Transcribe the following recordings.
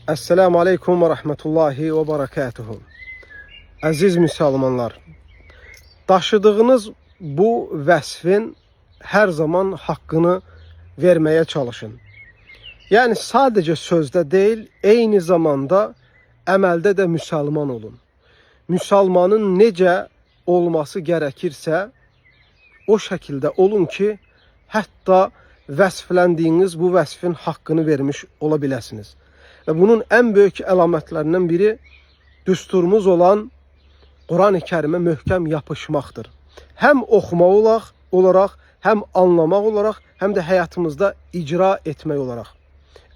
Esselamu Aleyküm ve Rahmetullahi ve Berekatuhu. Əziz müsəlmanlar, daşıdığınız bu vəsfin hər zaman haqqını verməyə çalışın. Yəni sadəcə sözdə deyil, eyni zamanda əməldə də müsəlman olun. Müsəlmanın necə olması gərəkirsə, o şəkildə olun ki, hətta vəsfləndiyiniz bu vəsfin haqqını vermiş ola biləsiniz. Və bunun ən böyük əlamətlərindən biri düsturumuz olan Quran-ı Kərimə möhkəm yapışmaqdır. Həm oxumaq olaraq, həm anlamaq olaraq, həm də həyatımızda icra etmək olaraq.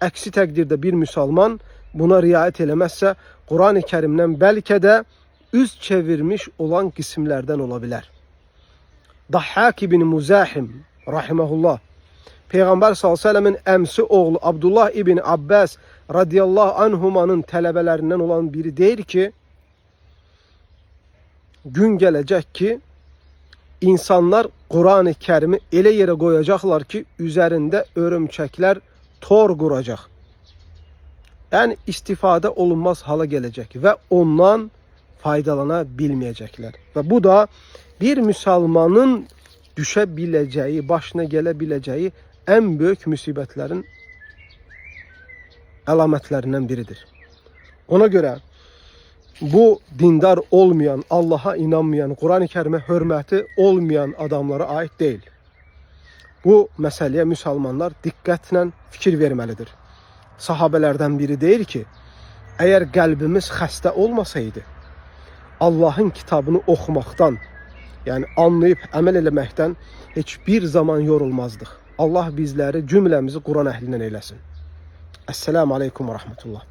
Əksi təqdirdə bir müsəlman buna riayət eləməzsə, Quran-ı Kərimdən bəlkə də üz çevirmiş olan qismlərdən ola bilər. Dahhak ibn Muzahim rahimehullah, Peyğəmbər s.ə.v-in əmsi oğlu Abdullah ibn Abbas radiyallahu anhumanın tələbələrindən olan biri deyir ki, gün gələcək ki, insanlar Quran-ı Kərimi elə yerə qoyacaqlar ki, üzərində örümçəklər tor quracaq. Yəni istifadə olunmaz hala gələcək və ondan faydalana bilməyəcəklər. Və bu da bir müsəlmanın düşə biləcəyi, başına gələ biləcəyi ən böyük müsibətlərin əlamətlərindən biridir. Ona görə bu dindar olmayan, Allaha inanmayan, Quran-ı Kərimə hörməti olmayan adamlara aid deyil. Bu məsələyə müsəlmanlar diqqətlə fikir verməlidir. Sahabələrdən biri deyir ki, əgər qəlbimiz xəstə olmasaydı, Allahın kitabını oxumaqdan, yəni anlayıb əməl eləməkdən heç bir zaman yorulmazdıq. Allah bizləri, cümləmizi Quran əhlindən eyləsin. Esselamu Aleyküm ve Rahmetullah.